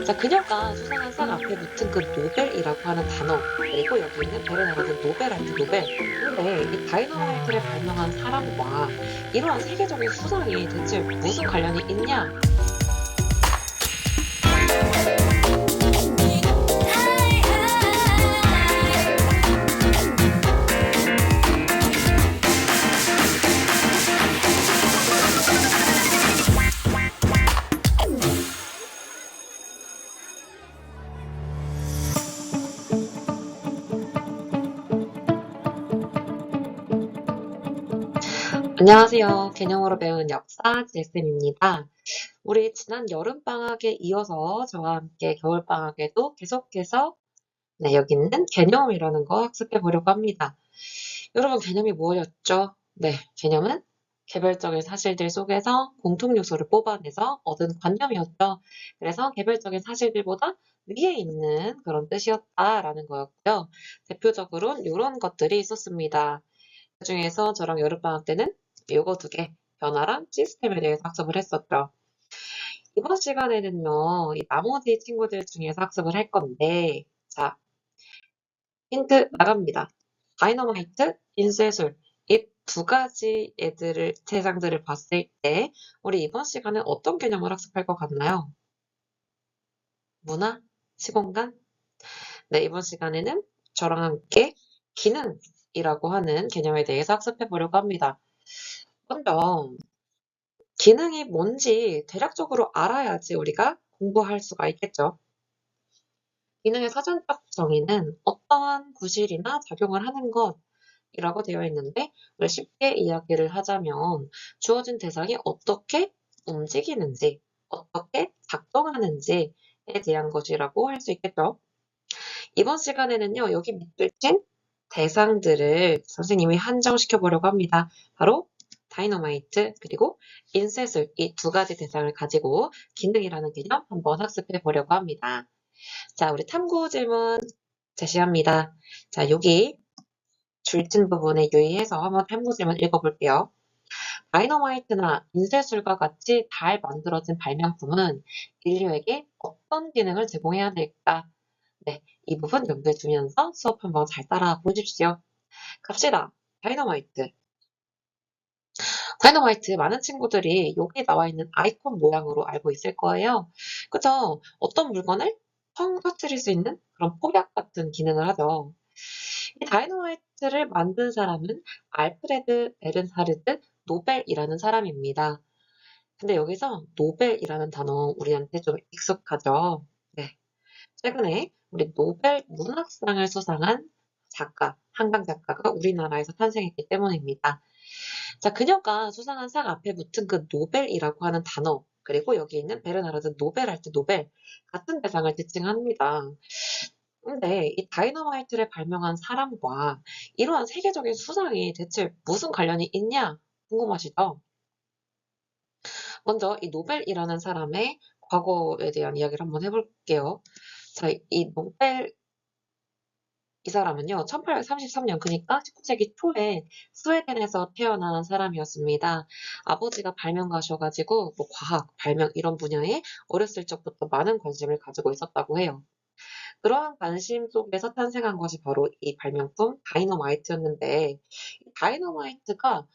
자, 그녀가 수상한 상 앞에 붙은 그 노벨이라고 하는 단어, 그리고 여기 있는 베르나르드 노벨한테 노벨. 근데 이 다이너마이트를 발명한 사람과 이러한 세계적인 수상이 대체 무슨 관련이 있냐? 안녕하세요. 개념으로 배우는 역사 제쌤입니다. 우리 지난 여름방학에 이어서 저와 함께 겨울방학에도 계속해서 여기 있는 개념이라는 거 학습해 보려고 합니다. 여러분, 개념이 뭐였죠? 네, 개념은 개별적인 사실들 속에서 공통 요소를 뽑아내서 얻은 관념이었죠. 그래서 개별적인 사실들보다 위에 있는 그런 뜻이었다라는 거였고요. 대표적으로는 이런 것들이 있었습니다. 그중에서 저랑 여름방학 때는 요거 두 개, 변화랑 시스템에 대해서 학습을 했었죠. 이번 시간에는요, 이 나머지 친구들 중에서 학습을 할 건데, 자, 힌트 나갑니다. 다이너마이트, 인쇄술, 이 두 가지 세상들을 봤을 때, 우리 이번 시간에 어떤 개념을 학습할 것 같나요? 문화? 시공간? 네, 이번 시간에는 저랑 함께 기능이라고 하는 개념에 대해서 학습해 보려고 합니다. 먼저, 기능이 뭔지 대략적으로 알아야지 우리가 공부할 수가 있겠죠. 기능의 사전적 정의는 어떠한 구실이나 작용을 하는 것이라고 되어 있는데, 우리 쉽게 이야기를 하자면 주어진 대상이 어떻게 움직이는지, 어떻게 작동하는지에 대한 것이라고 할 수 있겠죠. 이번 시간에는요, 여기 밑줄친 대상들을 선생님이 한정시켜 보려고 합니다. 바로 다이너마이트 그리고 인쇄술 이 두 가지 대상을 가지고 기능이라는 개념 한번 학습해 보려고 합니다. 자, 우리 탐구 질문 제시합니다. 자, 여기 줄친 부분에 유의해서 한번 탐구 질문 읽어볼게요. 다이너마이트나 인쇄술과 같이 잘 만들어진 발명품은 인류에게 어떤 기능을 제공해야 될까? 네, 이 부분 염두에 두면서 수업 한번 잘 따라 보십시오. 갑시다. 다이너마이트. 다이너마이트 많은 친구들이 여기 나와 있는 아이콘 모양으로 알고 있을 거예요. 그죠? 어떤 물건을 펑 터뜨릴 수 있는 그런 폭약 같은 기능을 하죠. 이 다이너마이트를 만든 사람은 알프레드 베른하르드 노벨이라는 사람입니다. 근데 여기서 노벨이라는 단어 우리한테 좀 익숙하죠? 네. 최근에 우리 노벨 문학상을 수상한 작가, 한강 작가가 우리나라에서 탄생했기 때문입니다. 자, 그녀가 수상한 상 앞에 붙은 그 노벨이라고 하는 단어, 그리고 여기 있는 베르나르드 노벨 할 때 노벨, 같은 대상을 지칭합니다. 근데 이 다이너마이트를 발명한 사람과 이러한 세계적인 수상이 대체 무슨 관련이 있냐? 궁금하시죠? 먼저 이 노벨이라는 사람의 과거에 대한 이야기를 한번 해볼게요. 자, 이 노벨 이 사람은요, 1833년, 그러니까 19세기 초에 스웨덴에서 태어난 사람이었습니다. 아버지가 발명가셔가지고, 뭐 과학, 발명 이런 분야에 어렸을 적부터 많은 관심을 가지고 있었다고 해요. 그러한 관심 속에서 탄생한 것이 바로 이 발명품 다이너마이트였는데, 이 다이너마이트가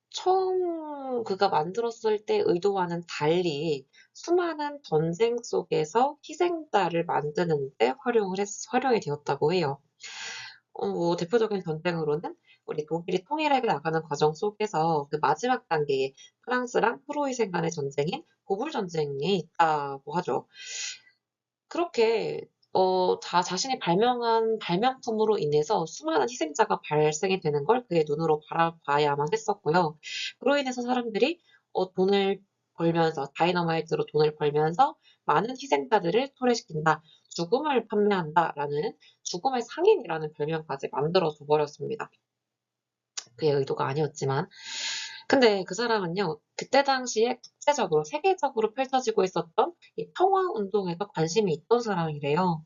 처음 그가 만들었을 때 의도와는 달리 수많은 전쟁 속에서 희생자를 만드는 데 활용이 되었다고 해요. 뭐 대표적인 전쟁으로는 우리 독일이 통일해 나가는 과정 속에서 그 마지막 단계에 프랑스랑 프로이센 간의 전쟁인 보불 전쟁이 있다고 하죠. 그렇게 자신이 발명한 발명품으로 인해서 수많은 희생자가 발생이 되는 걸 그의 눈으로 바라봐야만 했었고요. 그로 인해서 사람들이 돈을 벌면서 다이너마이트로 돈을 벌면서 많은 희생자들을 토래시킨다. 죽음을 판매한다라는 죽음의 상인이라는 별명까지 만들어 둬 버렸습니다. 그의 의도가 아니었지만. 근데 그 사람은요, 그때 당시에 국제적으로, 세계적으로 펼쳐지고 있었던 이 평화 운동에도 관심이 있던 사람이래요.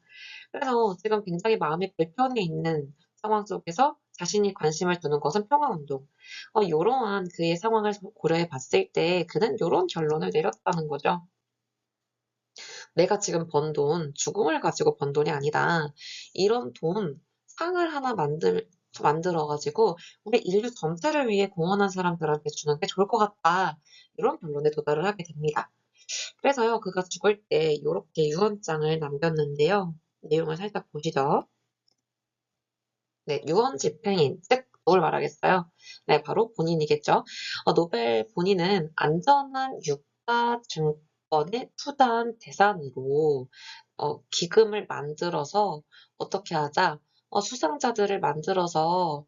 그래서 지금 굉장히 마음이 불편해 있는 상황 속에서 자신이 관심을 두는 것은 평화 운동. 이러한 그의 상황을 고려해 봤을 때 그는 이런 결론을 내렸다는 거죠. 내가 지금 번 돈, 죽음을 가지고 번 돈이 아니다. 이런 돈, 상을 하나 만들어가지고 우리 인류 전체를 위해 공헌한 사람들한테 주는 게 좋을 것 같다. 이런 결론에 도달을 하게 됩니다. 그래서요, 그가 죽을 때 이렇게 유언장을 남겼는데요. 내용을 살짝 보시죠. 네, 유언 집행인, 즉 누굴 말하겠어요? 네, 바로 본인이겠죠. 노벨 본인은 안전한 유가 증권에 투자한 재산으로 기금을 만들어서 어떻게 하자? 수상자들을 만들어서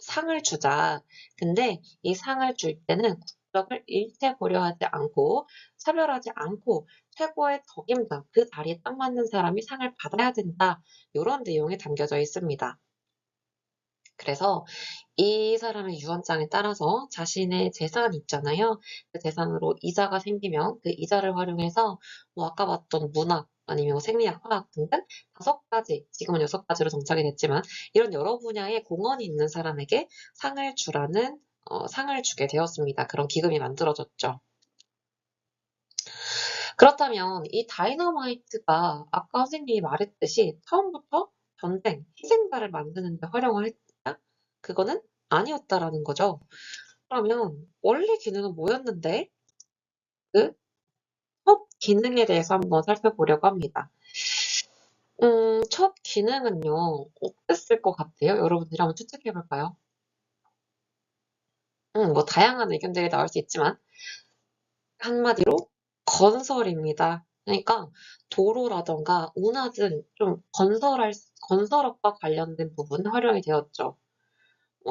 상을 주자. 근데 이 상을 줄 때는 국적을 일체 고려하지 않고 차별하지 않고 최고의 덕임자, 그 자리에 딱 맞는 사람이 상을 받아야 된다. 이런 내용이 담겨져 있습니다. 그래서 이 사람의 유언장에 따라서 자신의 재산이 있잖아요. 그 재산으로 이자가 생기면 그 이자를 활용해서 뭐 아까 봤던 문학 아니면 생리학, 화학 등등 5가지, 지금은 6가지로 정착이 됐지만 이런 여러 분야에 공헌이 있는 사람에게 상을 주게 되었습니다. 그런 기금이 만들어졌죠. 그렇다면 이 다이너마이트가 아까 선생님이 말했듯이 처음부터 전쟁, 희생자를 만드는 데 활용을 했다? 그거는 아니었다라는 거죠. 그러면 원래 기능은 뭐였는데 그 첫 기능에 대해서 한번 살펴보려고 합니다. 첫 기능은요, 어땠을 것 같아요? 여러분들이 한번 추측해 볼까요? 뭐 다양한 의견들이 나올 수 있지만 한마디로 건설입니다. 그러니까 도로라던가 운하 등 좀 건설업과 관련된 부분 활용이 되었죠.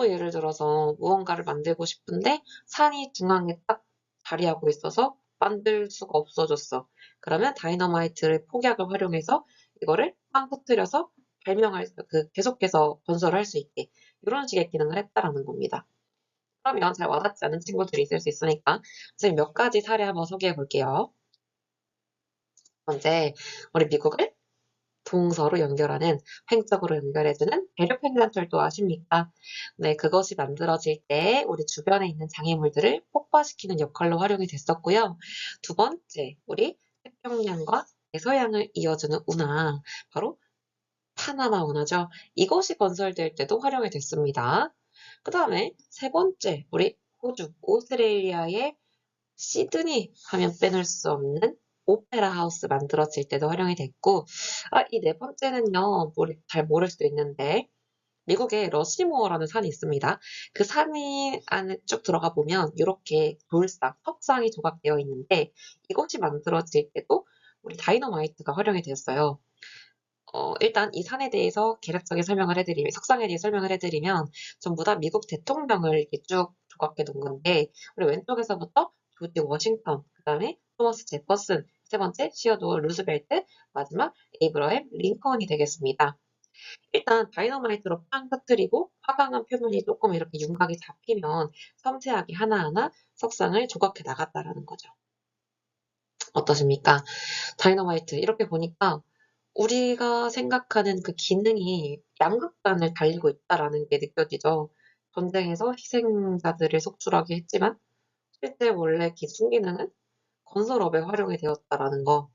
예를 들어서 무언가를 만들고 싶은데 산이 중앙에 딱 자리하고 있어서 만들 수가 없어졌어. 그러면 다이너마이트를 폭약을 활용해서 이거를 빵 터뜨려서 계속해서 건설을 할 수 있게 이런 식의 기능을 했다라는 겁니다. 그러면 잘 와닿지 않은 친구들이 있을 수 있으니까 선생님 몇 가지 사례 한번 소개해 볼게요. 첫 번째, 우리 미국을 동서로 연결하는 횡적으로 연결해주는 대륙횡단철도 아십니까? 네, 그것이 만들어질 때 우리 주변에 있는 장애물들을 폭파시키는 역할로 활용이 됐었고요. 두 번째, 우리 태평양과 대서양을 이어주는 운하, 바로 파나마 운하죠. 이것이 건설될 때도 활용이 됐습니다. 그 다음에 세 번째, 우리 호주, 오스트레일리아의 시드니 하면 빼놓을 수 없는 오페라 하우스 만들어질 때도 활용이 됐고, 이 네 번째는요, 잘 모를 수도 있는데, 미국에 러시모어라는 산이 있습니다. 그 산이 안에 쭉 들어가 보면 이렇게 석상이 조각되어 있는데 이것이 만들어질 때도 우리 다이너마이트가 활용이 되었어요. 일단 이 산에 대해서 개략적인 석상에 대해 설명을 해드리면 전부 다 미국 대통령을 이렇게 쭉 조각해 놓은 건데 우리 왼쪽에서부터 조지 워싱턴, 그 다음에 토머스 제퍼슨, 세 번째 시어도어 루즈벨트, 마지막 에이브러햄 링컨이 되겠습니다. 일단 다이너마이트로 팡 터뜨리고 화강한 표면이 조금 이렇게 윤곽이 잡히면 섬세하게 하나하나 석상을 조각해 나갔다라는 거죠. 어떠십니까? 다이너마이트 이렇게 보니까 우리가 생각하는 그 기능이 양극단을 달리고 있다라는 게 느껴지죠. 전쟁에서 희생자들을 속출하게 했지만 실제 원래 순기능은 건설업에 활용이 되었다라는 거.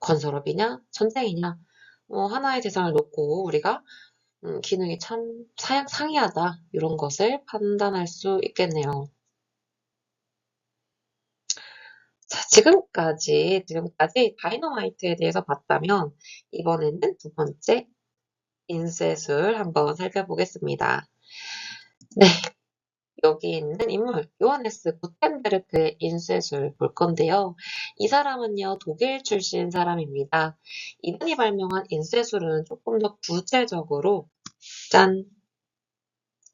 건설업이냐 전쟁이냐 하나의 대상을 놓고 우리가 기능이 참 상이하다 이런 것을 판단할 수 있겠네요. 자, 지금까지 다이너마이트에 대해서 봤다면 이번에는 두 번째 인쇄술 한번 살펴보겠습니다. 네, 여기 있는 인물 요하네스 구텐베르크의 인쇄술 볼 건데요. 이 사람은요 독일 출신 사람입니다. 이분이 발명한 인쇄술은 조금 더 구체적으로 짠!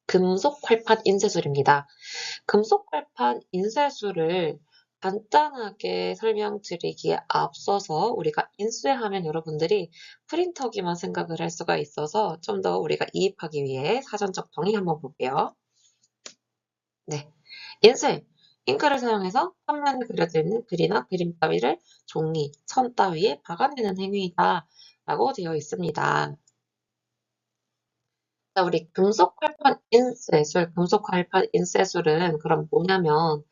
금속 활판 인쇄술입니다. 금속 활판 인쇄술을 간단하게 설명드리기에 앞서서 우리가 인쇄하면 여러분들이 프린터기만 생각을 할 수가 있어서 좀 더 우리가 이입하기 위해 사전적 정의 한번 볼게요. 네, 인쇄. 잉크를 사용해서 평면에 그려져 있는 글이나 그림 따위를 종이, 선 따위에 박아내는 행위이다 라고 되어 있습니다. 자, 우리 금속 활판 인쇄술은 그럼 뭐냐면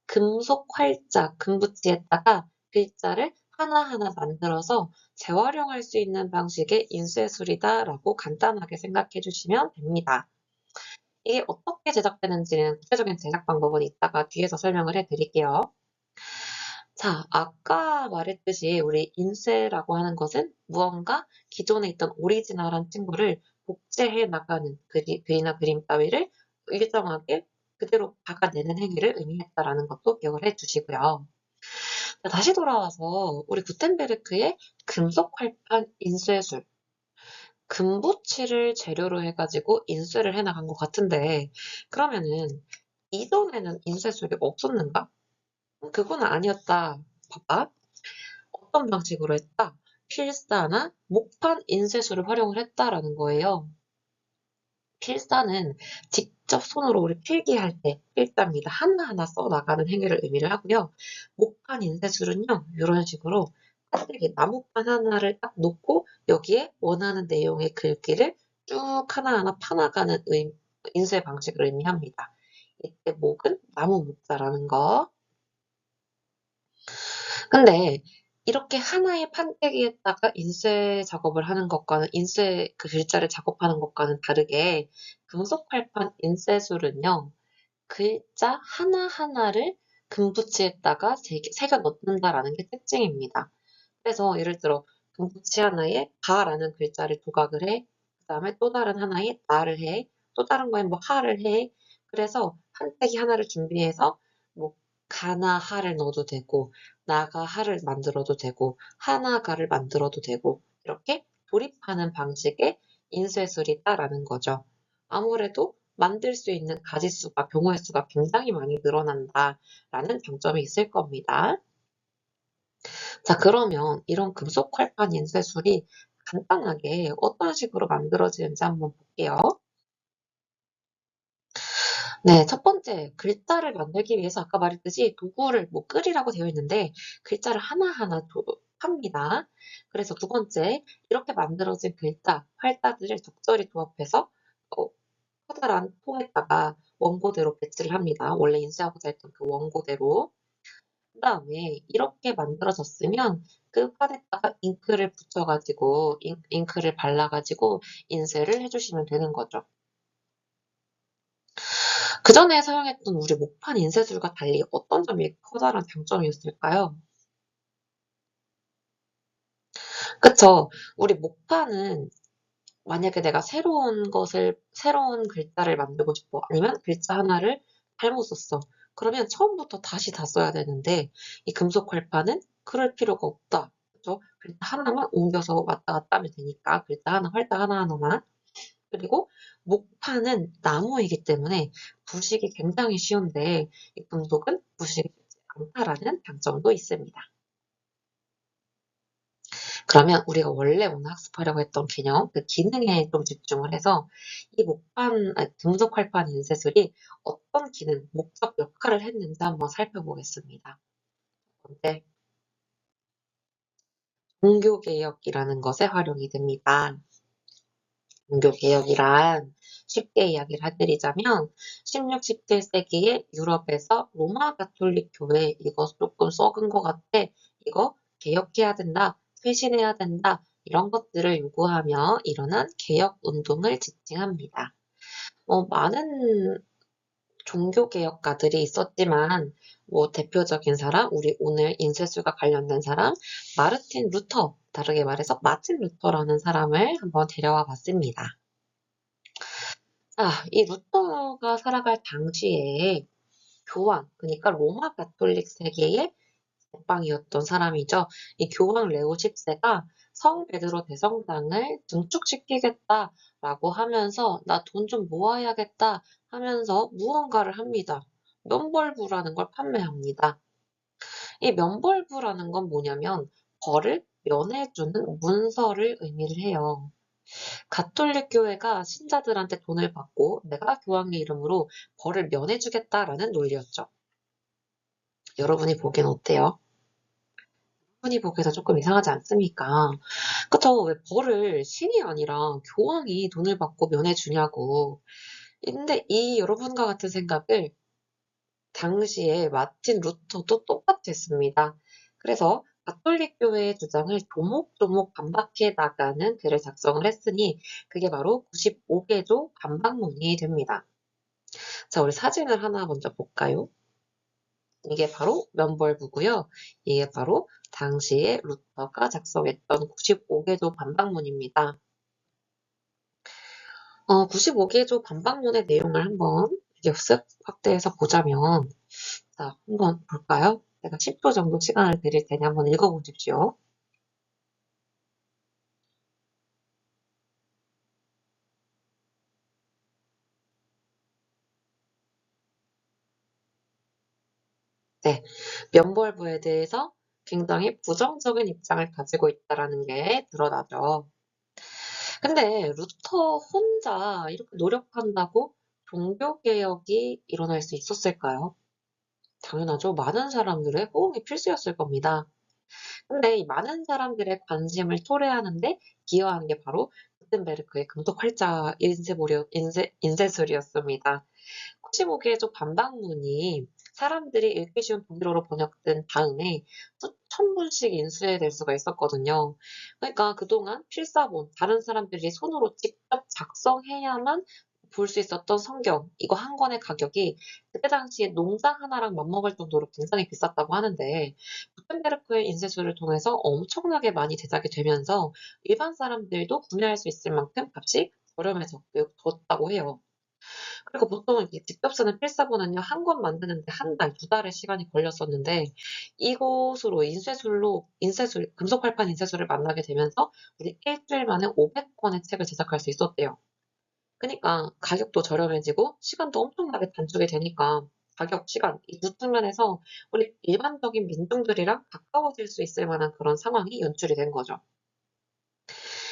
금속 활자, 금붙이에다가 글자를 하나하나 만들어서 재활용할 수 있는 방식의 인쇄술이다라고 간단하게 생각해 주시면 됩니다. 이게 어떻게 제작되는지는 구체적인 제작 방법은 이따가 뒤에서 설명을 해 드릴게요. 자, 아까 말했듯이 우리 인쇄라고 하는 것은 무언가 기존에 있던 오리지널한 친구를 복제해 나가는 글이나 그림 따위를 일정하게 그대로 박아내는 행위를 의미했다라는 것도 기억을 해 주시고요. 자, 다시 돌아와서 우리 구텐베르크의 금속 활판 인쇄술, 금붙이를 재료로 해가지고 인쇄를 해 나간 것 같은데, 그러면은 이전에는 인쇄술이 없었는가? 그건 아니었다. 봐봐. 어떤 방식으로 했다? 필사나 목판 인쇄술을 활용을 했다라는 거예요. 필사는 직접 손으로 우리 필기할 때 필자입니다. 하나하나 써 나가는 행위를 의미를 하고요. 목판 인쇄술은요, 이런 식으로 껍데기 나무판 하나를 딱 놓고 여기에 원하는 내용의 글귀를 쭉 하나하나 파나가는 인쇄 방식을 의미합니다. 이때 목은 나무 목자라는 거. 근데 이렇게 하나의 판때기에다가 인쇄 작업을 하는 것과는 인쇄 그 글자를 작업하는 것과는 다르게 금속 활판 인쇄술은요. 글자 하나하나를 금붙이에다가 새겨 넣는다라는 게 특징입니다. 그래서 예를 들어 금붙이 하나에 가라는 글자를 조각을 해. 그다음에 또 다른 하나에 나를 해. 또 다른 거에 뭐 하를 해. 그래서 판때기 하나를 준비해서 뭐 가나 하를 넣어도 되고 나가 하를 만들어도 되고 하나 가를 만들어도 되고 이렇게 조립하는 방식의 인쇄술이다라는 거죠. 아무래도 만들 수 있는 가지수가 경우의 수가 굉장히 많이 늘어난다라는 장점이 있을 겁니다. 자, 그러면 이런 금속 활판 인쇄술이 간단하게 어떤 식으로 만들어지는지 한번 볼게요. 네, 첫 번째, 글자를 만들기 위해서 아까 말했듯이 도구를 뭐 끌이라고 되어 있는데 글자를 하나하나 팝니다. 그래서 두 번째, 이렇게 만들어진 글자, 활자들을 적절히 조합해서 어, 커다란 통에다가 원고대로 배치를 합니다. 원래 인쇄하고자 했던 그 원고대로. 그 다음에 이렇게 만들어졌으면 그 판에다가 잉크를 붙여가지고 잉크를 발라가지고 인쇄를 해주시면 되는 거죠. 그 전에 사용했던 우리 목판 인쇄술과 달리 어떤 점이 커다란 장점이었을까요? 그쵸. 우리 목판은 만약에 내가 새로운 글자를 만들고 싶어. 아니면 글자 하나를 잘못 썼어. 그러면 처음부터 다시 다 써야 되는데, 이 금속 활판은 그럴 필요가 없다. 그죠? 글자 하나만 옮겨서 왔다 갔다 하면 되니까, 글자 하나, 활자 하나하나만. 그리고 목판은 나무이기 때문에 부식이 굉장히 쉬운데, 이 금속은 부식이 쉽지 않다라는 장점도 있습니다. 그러면 우리가 원래 오늘 학습하려고 했던 개념, 그 기능에 좀 집중을 해서 이 금속 활판 인쇄술이 어떤 기능, 목적 역할을 했는지 한번 살펴보겠습니다. 첫 번째, 종교개혁이라는 것에 활용이 됩니다. 종교개혁이란 쉽게 이야기를 해드리자면 16, 17세기에 유럽에서 로마 가톨릭 교회 이거 조금 썩은 것 같아. 이거 개혁해야 된다. 쇄신해야 된다. 이런 것들을 요구하며 일어난 개혁 운동을 지칭합니다. 많은 종교개혁가들이 있었지만 뭐 대표적인 사람, 우리 오늘 인쇄술과 관련된 사람, 마르틴 루터, 다르게 말해서 마틴 루터라는 사람을 한번 데려와 봤습니다. 이 루터가 살아갈 당시에 교황, 그러니까 로마 가톨릭 세계의 제빵이었던 사람이죠. 이 교황 레오 10세가 성 베드로 대성당을 증축시키겠다라고 하면서 나 돈 좀 모아야겠다 하면서 무언가를 합니다. 면벌부라는 걸 판매합니다. 이 면벌부라는 건 뭐냐면 벌을 면해주는 문서를 의미를 해요. 가톨릭 교회가 신자들한테 돈을 받고 내가 교황의 이름으로 벌을 면해주겠다라는 논리였죠. 여러분이 보기엔 어때요? 여러분이 보기에도 조금 이상하지 않습니까? 그쵸? 왜 벌을 신이 아니라 교황이 돈을 받고 면해주냐고. 근데 이 여러분과 같은 생각을 당시에 마틴 루터도 똑같았습니다. 그래서 가톨릭 교회의 주장을 조목조목 반박해 나가는 글을 작성을 했으니 그게 바로 95개조 반박문이 됩니다. 자, 우리 사진을 하나 먼저 볼까요? 이게 바로 면벌부고요. 이게 바로 당시에 루터가 작성했던 95개조 반박문입니다. 95개조 반박문의 내용을 한번 이렇게 쓱 확대해서 보자면, 자, 한번 볼까요? 제가 10초 정도 시간을 드릴 테니 한번 읽어보십시오. 네, 면벌부에 대해서 굉장히 부정적인 입장을 가지고 있다라는 게 드러나죠. 근데 루터 혼자 이렇게 노력한다고 종교개혁이 일어날 수 있었을까요? 당연하죠. 많은 사람들의 호응이 필수였을 겁니다. 근데 이 많은 사람들의 관심을 토래하는데 기여한 게 바로 구텐베르크의 금속 활자 인쇄술이었습니다. 95개조 반박문이 사람들이 읽기 쉬운 독일어로 번역된 다음에 수천 분씩 인쇄될 수가 있었거든요. 그러니까 그동안 필사본, 다른 사람들이 손으로 직접 작성해야만 볼 수 있었던 성경, 이거 한 권의 가격이 그때 당시에 농장 하나랑 맞먹을 정도로 굉장히 비쌌다고 하는데, 구텐베르크의 인쇄술을 통해서 엄청나게 많이 제작이 되면서 일반 사람들도 구매할 수 있을 만큼 값이 저렴해졌다고 해요. 그리고 보통 이게 직접 쓰는 필사본은요, 한 권 만드는데 한 달, 두 달의 시간이 걸렸었는데, 이곳으로 금속 활판 인쇄술을 만나게 되면서 우리 일주일 만에 500권의 책을 제작할 수 있었대요. 그러니까 가격도 저렴해지고 시간도 엄청나게 단축이 되니까 가격, 시간, 이 두 측면에서 우리 일반적인 민중들이랑 가까워질 수 있을 만한 그런 상황이 연출이 된 거죠.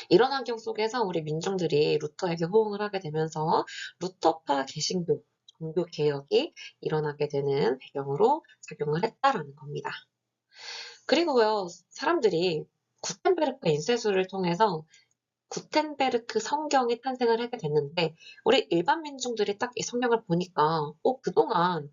이런 환경 속에서 우리 민중들이 루터에게 호응을 하게 되면서 루터파 개신교, 종교 개혁이 일어나게 되는 배경으로 작용을 했다라는 겁니다. 그리고요, 사람들이 구텐베르크 인쇄술을 통해서 구텐베르크 성경이 탄생을 하게 됐는데, 우리 일반 민중들이 딱 이 성경을 보니까, 그동안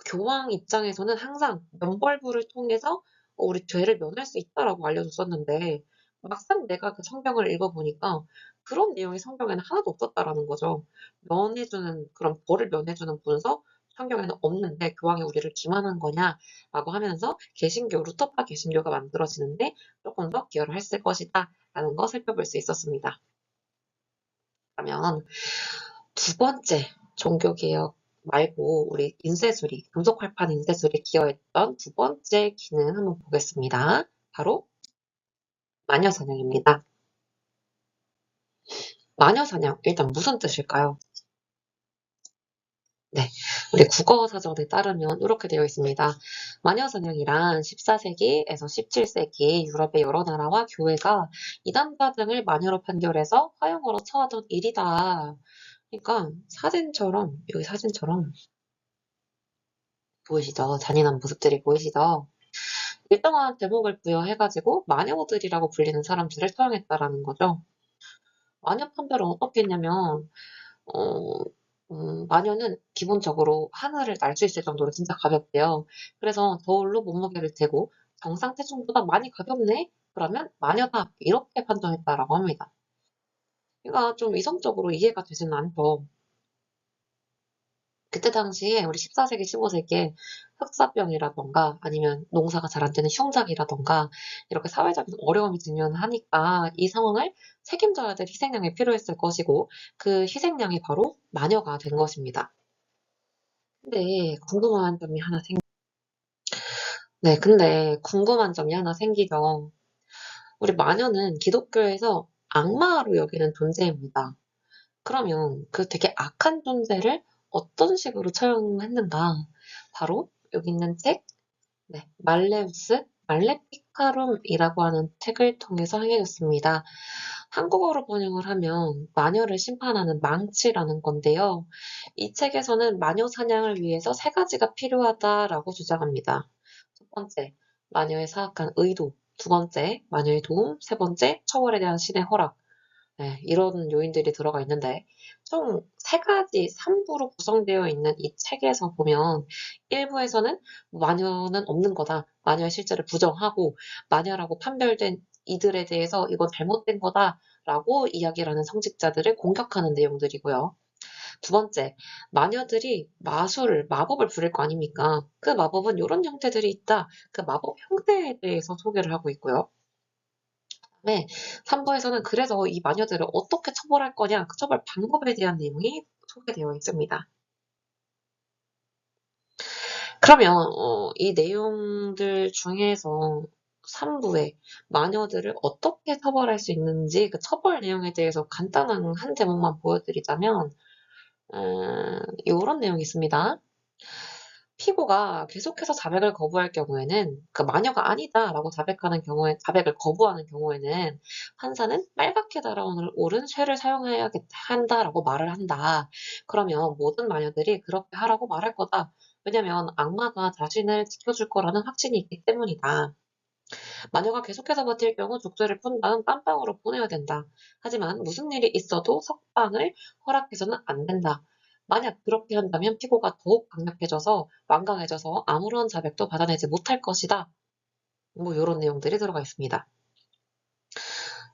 교황 입장에서는 항상 면벌부를 통해서 우리 죄를 면할 수 있다라고 알려줬었는데 막상 내가 그 성경을 읽어보니까 그런 내용이 성경에는 하나도 없었다라는 거죠. 면해주는 그런 벌을 면해주는 문서 성경에는 없는데 교황이 우리를 기만한 거냐라고 하면서 개신교 루터파 개신교가 만들어지는데 조금 더 기여를 했을 것이다 라는 거 살펴볼 수 있었습니다. 그러면 두 번째 종교개혁 말고 우리 금속활판 인쇄술이 기여했던 두 번째 기능 한번 보겠습니다. 바로 마녀사냥입니다. 마녀사냥, 일단 무슨 뜻일까요? 네, 우리 국어사전에 따르면 이렇게 되어 있습니다. 마녀사냥이란 14세기에서 17세기 유럽의 여러 나라와 교회가 이단파 등을 마녀로 판결해서 화형으로 처하던 일이다. 그러니까 여기 사진처럼 보이시죠? 잔인한 모습들이 보이시죠? 일정한 제목을 부여해가지고 마녀들이라고 불리는 사람들을 처형했다라는 거죠. 마녀 판별은 어떻게 했냐면, 어, 마녀는 기본적으로 하늘을 날 수 있을 정도로 진짜 가볍대요. 그래서 저울로 몸무게를 재고 정상 체중보다 많이 가볍네? 그러면 마녀다. 이렇게 판정했다라고 합니다. 그러니까 좀 이성적으로 이해가 되지는 않죠. 그때 당시에 우리 14세기, 15세기에 흑사병이라던가 아니면 농사가 잘 안 되는 흉작이라던가 이렇게 사회적인 어려움이 직면하니까 이 상황을 책임져야 될 희생양이 필요했을 것이고 그 희생양이 바로 마녀가 된 것입니다. 근데 궁금한 점이 하나 생기죠. 우리 마녀는 기독교에서 악마로 여기는 존재입니다. 그러면 그 되게 악한 존재를 어떤 식으로 처형했는가? 바로 여기 있는 책, 네, 말레피카룸이라고 하는 책을 통해서 행해졌습니다. 한국어로 번역을 하면 마녀를 심판하는 망치라는 건데요. 이 책에서는 마녀 사냥을 위해서 세 가지가 필요하다라고 주장합니다. 첫 번째, 마녀의 사악한 의도. 두 번째, 마녀의 도움. 세 번째, 처벌에 대한 신의 허락. 네, 이런 요인들이 들어가 있는데 총 3가지 3부로 구성되어 있는 이 책에서 보면 1부에서는 마녀는 없는 거다. 마녀의 실제를 부정하고 마녀라고 판별된 이들에 대해서 이건 잘못된 거다라고 이야기를 하는 성직자들을 공격하는 내용들이고요. 두 번째, 마녀들이 마법을 부릴 거 아닙니까? 그 마법은 이런 형태들이 있다. 그 마법 형태에 대해서 소개를 하고 있고요. 네, 3부에서는 그래서 이 마녀들을 어떻게 처벌할 거냐, 그 처벌 방법에 대한 내용이 소개되어 있습니다. 그러면 이 내용들 중에서 3부에 마녀들을 어떻게 처벌할 수 있는지 그 처벌 내용에 대해서 간단한 한 대목만 보여드리자면 이런 내용이 있습니다. 피고가 계속해서 자백을 거부할 경우에는 그 마녀가 아니다라고 자백을 거부하는 경우에는 판사는 빨갛게 달아오른 쇠를 사용해야 한다라고 말을 한다. 그러면 모든 마녀들이 그렇게 하라고 말할 거다. 왜냐면 악마가 자신을 지켜줄 거라는 확신이 있기 때문이다. 마녀가 계속해서 버틸 경우 족쇄를 푼 다음 깜빵으로 보내야 된다. 하지만 무슨 일이 있어도 석방을 허락해서는 안 된다. 만약 그렇게 한다면 피고가 더욱 강력해져서 완강해져서 아무런 자백도 받아내지 못할 것이다. 뭐 이런 내용들이 들어가 있습니다.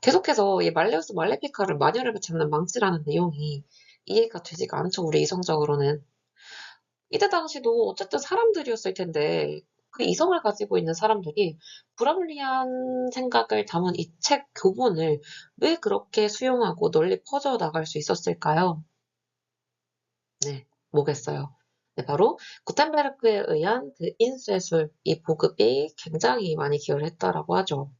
계속해서 이 말레우스 말레피카를 마녀를 잡는 망치라는 내용이 이해가 되지가 않죠. 우리 이성적으로는. 이때 당시도 어쨌든 사람들이었을 텐데 그 이성을 가지고 있는 사람들이 불합리한 생각을 담은 이 책 교본을 왜 그렇게 수용하고 널리 퍼져나갈 수 있었을까요? 네, 뭐겠어요. 네, 바로 구텐베르크에 의한 그 인쇄술, 이 보급이 굉장히 많이 기여를 했다라고 하죠.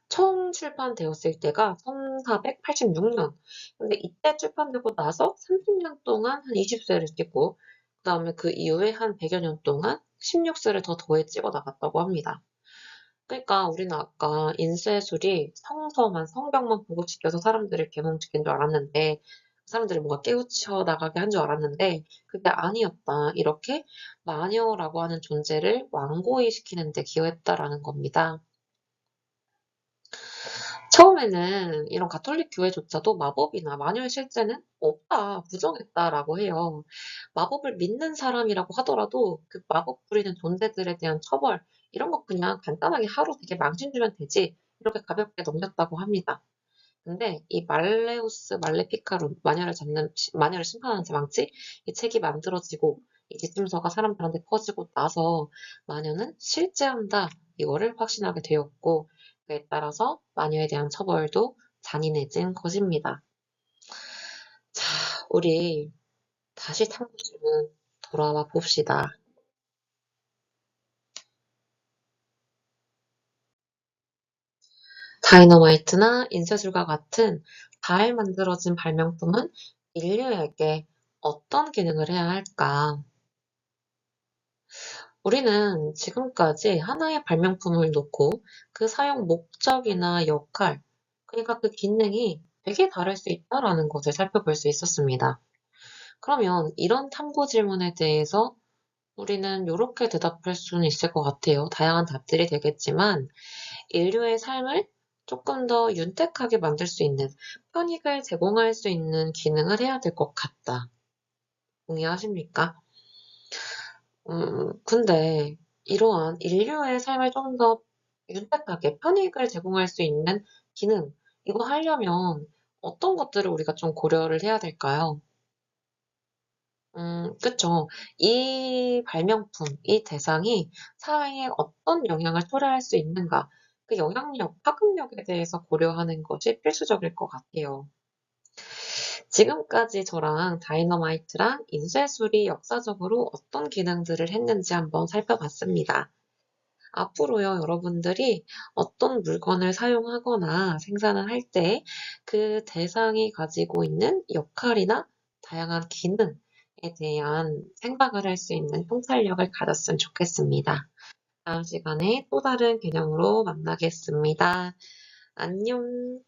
처음 출판되었을 때가 1486년. 근데 이때 출판되고 나서 30년 동안 한 20쇄를 찍고, 그 다음에 그 이후에 한 100여 년 동안 16쇄를 더 더해 찍어 나갔다고 합니다. 그러니까 우리는 아까 인쇄술이 성경만 보고시켜서 사람들을 계몽시킨 줄 알았는데, 사람들을 뭔가 깨우쳐 나가게 한 줄 알았는데, 그게 아니었다. 이렇게 마녀라고 하는 존재를 완고히 시키는 데 기여했다라는 겁니다. 처음에는 이런 가톨릭 교회조차도 마법이나 마녀의 실제는 없다, 부정했다라고 해요. 마법을 믿는 사람이라고 하더라도 그 마법 부리는 존재들에 대한 처벌, 이런 거 그냥 간단하게 하루 되게 망신 주면 되지, 이렇게 가볍게 넘겼다고 합니다. 근데 이 말레우스 말레피카로 마녀를 심판하는 망치, 이 책이 만들어지고 이 지침서가 사람들한테 퍼지고 나서 마녀는 실제한다, 이거를 확신하게 되었고, 그에 따라서 마녀에 대한 처벌도 잔인해진 것입니다. 자, 우리 다시 탐구 질문 돌아와 봅시다. 다이너마이트나 인쇄술과 같은 잘 만들어진 발명품은 인류에게 어떤 기능을 해야 할까? 우리는 지금까지 하나의 발명품을 놓고 그 사용 목적이나 역할, 그러니까 그 기능이 되게 다를 수 있다라는 것을 살펴볼 수 있었습니다. 그러면 이런 탐구 질문에 대해서 우리는 이렇게 대답할 수는 있을 것 같아요. 다양한 답들이 되겠지만 인류의 삶을 조금 더 윤택하게 만들 수 있는, 편익을 제공할 수 있는 기능을 해야 될 것 같다. 동의하십니까? 근데 이러한 인류의 삶을 좀 더 윤택하게 편익을 제공할 수 있는 기능, 이거 하려면 어떤 것들을 우리가 좀 고려를 해야 될까요? 그쵸. 이 발명품, 이 대상이 사회에 어떤 영향을 초래할 수 있는가, 그 영향력, 파급력에 대해서 고려하는 것이 필수적일 것 같아요. 지금까지 저랑 다이너마이트랑 인쇄술이 역사적으로 어떤 기능들을 했는지 한번 살펴봤습니다. 앞으로요, 여러분들이 어떤 물건을 사용하거나 생산을 할 때 그 대상이 가지고 있는 역할이나 다양한 기능에 대한 생각을 할 수 있는 통찰력을 가졌으면 좋겠습니다. 다음 시간에 또 다른 개념으로 만나겠습니다. 안녕.